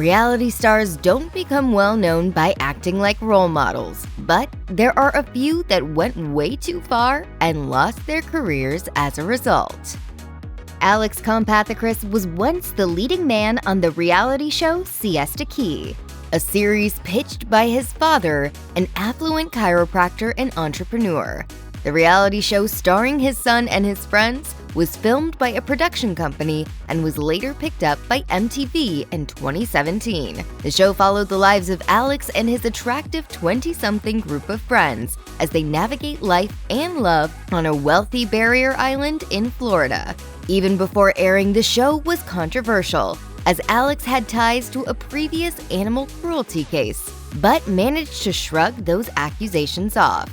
Reality stars don't become well known by acting like role models, but there are a few that went way too far and lost their careers as a result. Alex Kompothecras was once the leading man on the reality show Siesta Key, a series pitched by his father, an affluent chiropractor and entrepreneur. The reality show, starring his son and his friends, was filmed by a production company and was later picked up by MTV in 2017. The show followed the lives of Alex and his attractive 20-something group of friends as they navigate life and love on a wealthy barrier island in Florida. Even before airing, the show was controversial, as Alex had ties to a previous animal cruelty case, but managed to shrug those accusations off.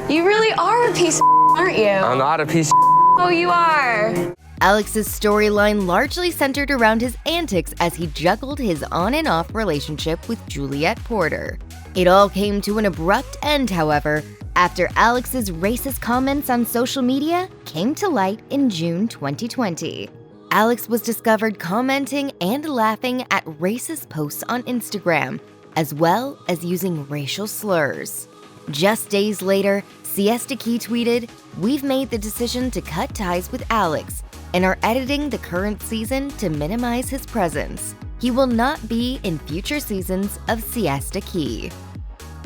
You really are a piece of aren't you? I'm not a piece of Oh, you are. Alex's storyline largely centered around his antics as he juggled his on and off relationship with Juliet Porter. It all came to an abrupt end, however, after Alex's racist comments on social media came to light in June 2020. Alex was discovered commenting and laughing at racist posts on Instagram, as well as using racial slurs. Just days later, Siesta Key tweeted, "We've made the decision to cut ties with Alex and are editing the current season to minimize his presence. He will not be in future seasons of Siesta Key."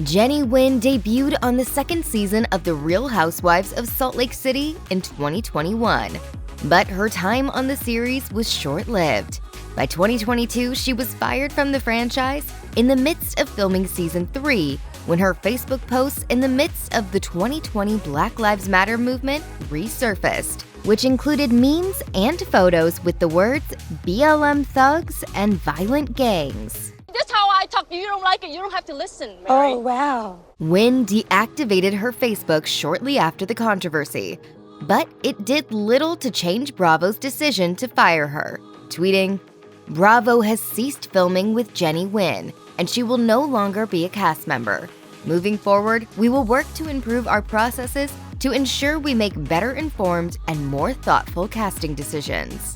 Jennie Nguyen debuted on the second season of The Real Housewives of Salt Lake City in 2021, but her time on the series was short-lived. By 2022, she was fired from the franchise in the midst of filming season 3, when her Facebook posts in the midst of the 2020 Black Lives Matter movement resurfaced, which included memes and photos with the words BLM thugs and violent gangs. That's how I talk. You don't like it, you don't have to listen, Mary. Oh, wow. Nguyen deactivated her Facebook shortly after the controversy, but it did little to change Bravo's decision to fire her, tweeting, "Bravo has ceased filming with Jennie Nguyen, and she will no longer be a cast member. Moving forward, we will work to improve our processes to ensure we make better informed and more thoughtful casting decisions."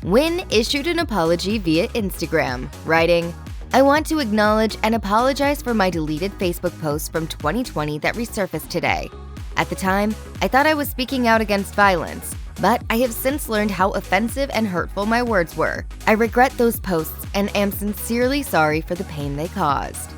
Nguyen issued an apology via Instagram, writing, "I want to acknowledge and apologize for my deleted Facebook posts from 2020 that resurfaced today. At the time, I thought I was speaking out against violence, but I have since learned how offensive and hurtful my words were. I regret those posts and am sincerely sorry for the pain they caused."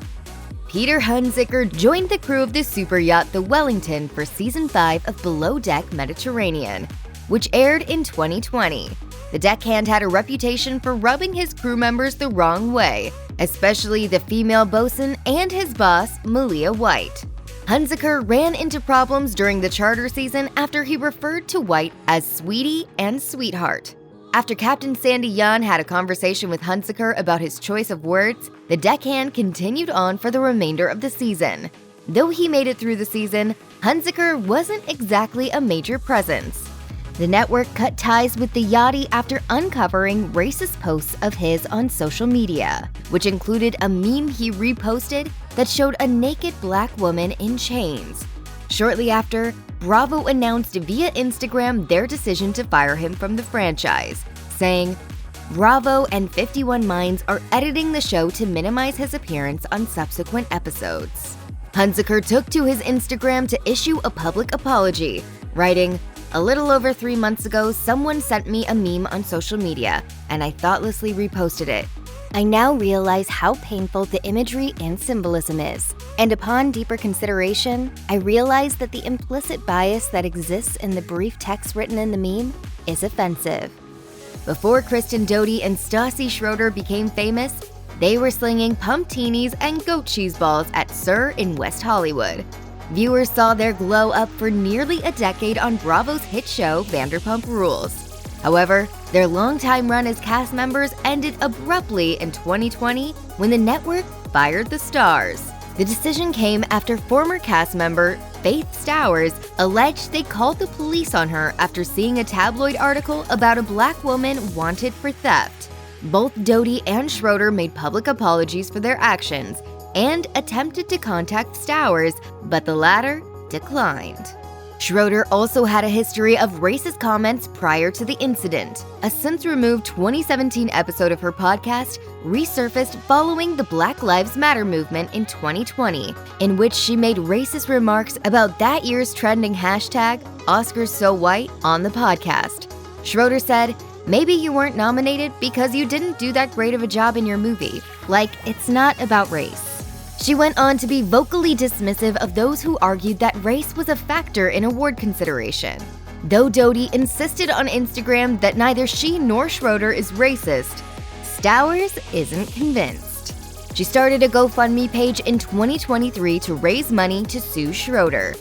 Peter Hunziker joined the crew of the super yacht the Wellington for Season 5 of Below Deck Mediterranean, which aired in 2020. The deckhand had a reputation for rubbing his crew members the wrong way, especially the female bosun and his boss, Malia White. Hunziker ran into problems during the charter season after he referred to White as Sweetie and Sweetheart. After Captain Sandy Yan had a conversation with Hunziker about his choice of words, the deckhand continued on for the remainder of the season. Though he made it through the season, Hunziker wasn't exactly a major presence. The network cut ties with the yachty after uncovering racist posts of his on social media, which included a meme he reposted that showed a naked black woman in chains. Shortly after, Bravo announced via Instagram their decision to fire him from the franchise, saying, "Bravo and 51 Minds are editing the show to minimize his appearance on subsequent episodes." Hunziker took to his Instagram to issue a public apology, writing, "A little over 3 months ago, someone sent me a meme on social media, and I thoughtlessly reposted it. I now realize how painful the imagery and symbolism is, and upon deeper consideration, I realize that the implicit bias that exists in the brief text written in the meme is offensive." Before Kristen, Doute, and Stassi Schroeder became famous, they were slinging pumptinis and goat cheese balls at Sir in West Hollywood. Viewers saw their glow up for nearly a decade on Bravo's hit show Vanderpump Rules. However, their longtime run as cast members ended abruptly in 2020 when the network fired the stars. The decision came after former cast member Faith Stowers alleged they called the police on her after seeing a tabloid article about a black woman wanted for theft. Both Doute and Schroeder made public apologies for their actions and attempted to contact Stowers, but the latter declined. Schroeder also had a history of racist comments prior to the incident. A since-removed 2017 episode of her podcast resurfaced following the Black Lives Matter movement in 2020, in which she made racist remarks about that year's trending hashtag #OscarsSoWhite on the podcast. Schroeder said, "Maybe you weren't nominated because you didn't do that great of a job in your movie. Like, it's not about race." She went on to be vocally dismissive of those who argued that race was a factor in award consideration. Though Doute insisted on Instagram that neither she nor Schroeder is racist, Stowers isn't convinced. She started a GoFundMe page in 2023 to raise money to sue Schroeder.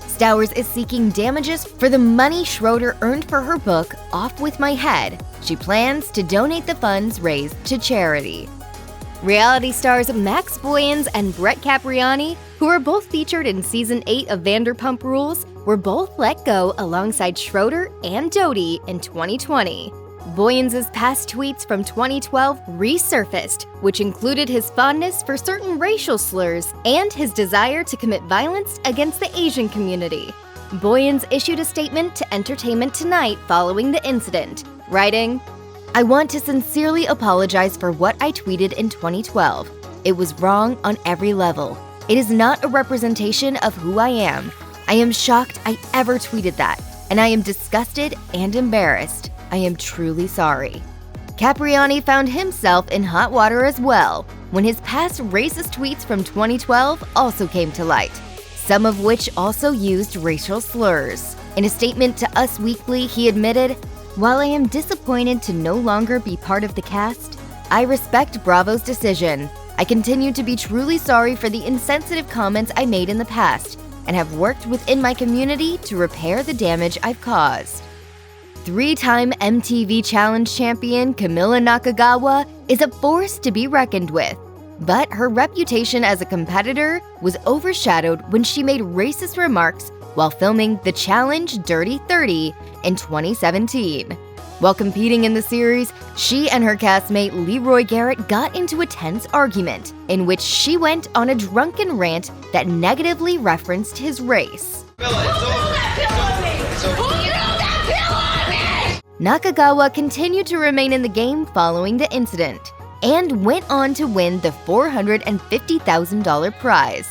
Stowers is seeking damages for the money Schroeder earned for her book, Off With My Head. She plans to donate the funds raised to charity. Reality stars Max Boyens and Brett Caprioni, who are both featured in Season 8 of Vanderpump Rules, were both let go alongside Schroeder and Doute in 2020. Boyens' past tweets from 2012 resurfaced, which included his fondness for certain racial slurs and his desire to commit violence against the Asian community. Boyens issued a statement to Entertainment Tonight following the incident, writing, "I want to sincerely apologize for what I tweeted in 2012. It was wrong on every level. It is not a representation of who I am. I am shocked I ever tweeted that, and I am disgusted and embarrassed. I am truly sorry." Caprioni found himself in hot water as well when his past racist tweets from 2012 also came to light, some of which also used racial slurs. In a statement to Us Weekly, he admitted, "While I am disappointed to no longer be part of the cast, I respect Bravo's decision. I continue to be truly sorry for the insensitive comments I made in the past and have worked within my community to repair the damage I've caused." Three-time MTV Challenge champion Camila Nakagawa is a force to be reckoned with, but her reputation as a competitor was overshadowed when she made racist remarks while filming The Challenge Dirty 30 in 2017. While competing in the series, she and her castmate Leroy Garrett got into a tense argument in which she went on a drunken rant that negatively referenced his race. Nakagawa continued to remain in the game following the incident and went on to win the $450,000 prize.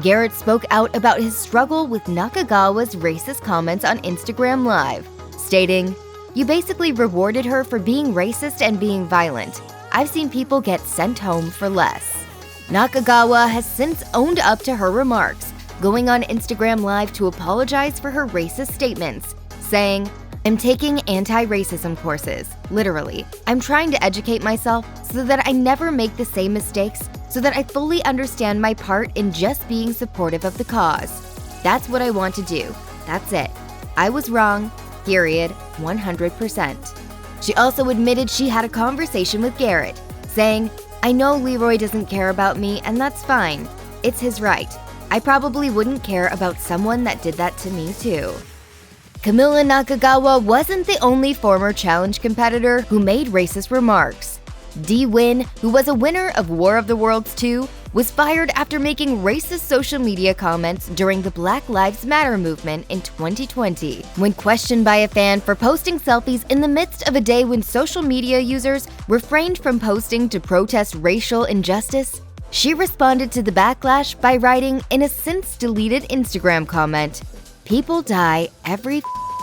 Garrett spoke out about his struggle with Nakagawa's racist comments on Instagram Live, stating, "You basically rewarded her for being racist and being violent. I've seen people get sent home for less." Nakagawa has since owned up to her remarks, going on Instagram Live to apologize for her racist statements, saying, "I'm taking anti-racism courses, literally. I'm trying to educate myself so that I never make the same mistakes, so that I fully understand my part in just being supportive of the cause. That's what I want to do. That's it. I was wrong, period, 100%. She also admitted she had a conversation with Garrett, saying, "I know Leroy doesn't care about me, and that's fine. It's his right. I probably wouldn't care about someone that did that to me too." Camila Nakagawa wasn't the only former challenge competitor who made racist remarks. Dee Nguyen, who was a winner of War of the Worlds 2, was fired after making racist social media comments during the Black Lives Matter movement in 2020. When questioned by a fan for posting selfies in the midst of a day when social media users refrained from posting to protest racial injustice, she responded to the backlash by writing in a since-deleted Instagram comment, "People die every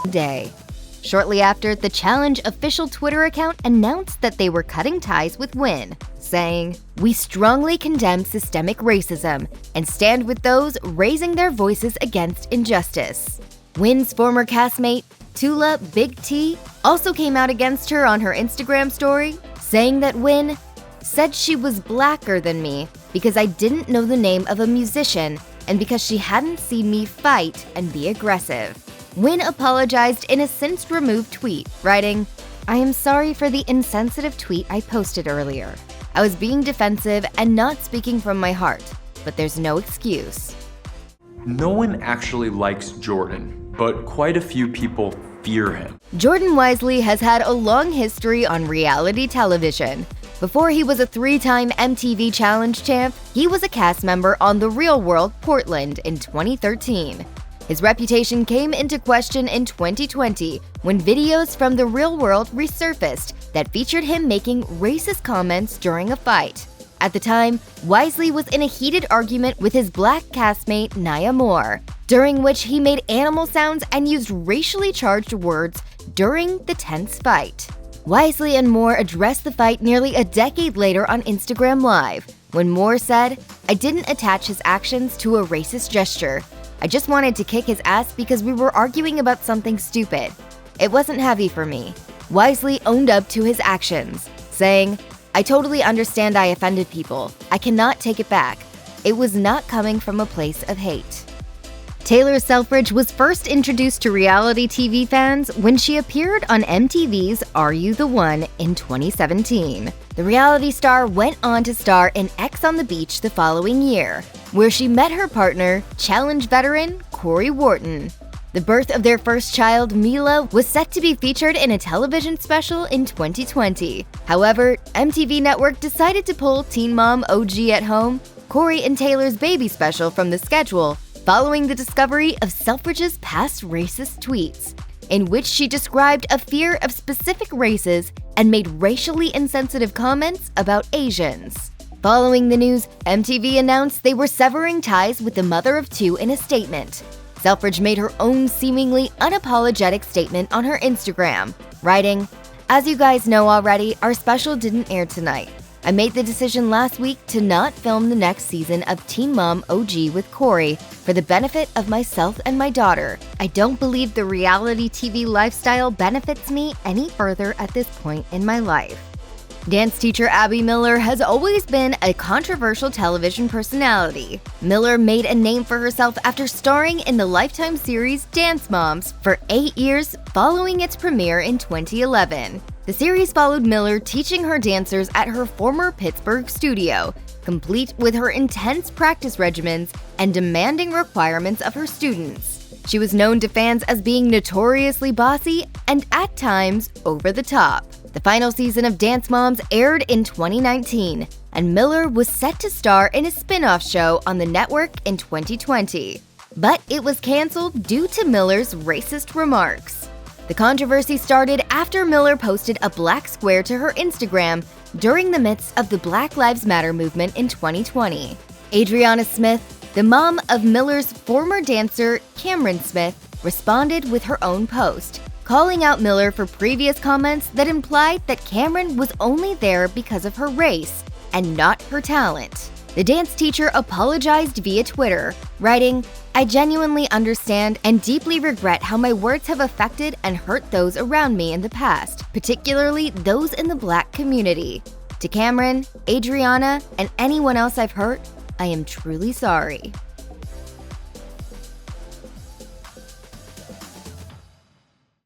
day." Shortly after, the Challenge official Twitter account announced that they were cutting ties with Nguyen, saying, "We strongly condemn systemic racism and stand with those raising their voices against injustice." Nguyen's former castmate, Tula Big T, also came out against her on her Instagram story, saying that Nguyen said she was blacker than me because I didn't know the name of a musician and because she hadn't seen me fight and be aggressive. Nguyen apologized in a since-removed tweet, writing, "I am sorry for the insensitive tweet I posted earlier. I was being defensive and not speaking from my heart, but there's no excuse." No one actually likes Jordan, but quite a few people fear him. Jordan Wiseley has had a long history on reality television. Before he was a three-time MTV Challenge champ, he was a cast member on The Real World Portland in 2013. His reputation came into question in 2020 when videos from the real world resurfaced that featured him making racist comments during a fight. At the time, Wiseley was in a heated argument with his black castmate Nia Moore, during which he made animal sounds and used racially charged words during the tense fight. Wiseley and Moore addressed the fight nearly a decade later on Instagram Live, when Moore said, "I didn't attach his actions to a racist gesture. I just wanted to kick his ass because we were arguing about something stupid. It wasn't heavy for me." Wiseley owned up to his actions, saying, "I totally understand I offended people. I cannot take it back. It was not coming from a place of hate." Taylor Selfridge was first introduced to reality TV fans when she appeared on MTV's Are You the One in 2017. The reality star went on to star in X on the Beach the following year, where she met her partner, challenge veteran Corey Wharton. The birth of their first child, Mila, was set to be featured in a television special in 2020. However, MTV Network decided to pull Teen Mom OG at Home, Corey and Taylor's baby special from the schedule, following the discovery of Selfridge's past racist tweets, in which she described a fear of specific races and made racially insensitive comments about Asians. Following the news, MTV announced they were severing ties with the mother of two in a statement. Selfridge made her own seemingly unapologetic statement on her Instagram, writing, "As you guys know already, our special didn't air tonight. I made the decision last week to not film the next season of Teen Mom OG with Corey for the benefit of myself and my daughter. I don't believe the reality TV lifestyle benefits me any further at this point in my life." Dance teacher Abby Miller has always been a controversial television personality. Miller made a name for herself after starring in the Lifetime series Dance Moms for 8 years following its premiere in 2011. The series followed Miller teaching her dancers at her former Pittsburgh studio, complete with her intense practice regimens and demanding requirements of her students. She was known to fans as being notoriously bossy and, at times, over the top. The final season of Dance Moms aired in 2019, and Miller was set to star in a spin-off show on the network in 2020. But it was canceled due to Miller's racist remarks. The controversy started after Miller posted a black square to her Instagram during the midst of the Black Lives Matter movement in 2020. Adriana Smith, the mom of Miller's former dancer Cameron Smith, responded with her own post, calling out Miller for previous comments that implied that Cameron was only there because of her race and not her talent. The dance teacher apologized via Twitter, writing, "I genuinely understand and deeply regret how my words have affected and hurt those around me in the past, particularly those in the Black community. To Cameron, Adriana, and anyone else I've hurt, I am truly sorry."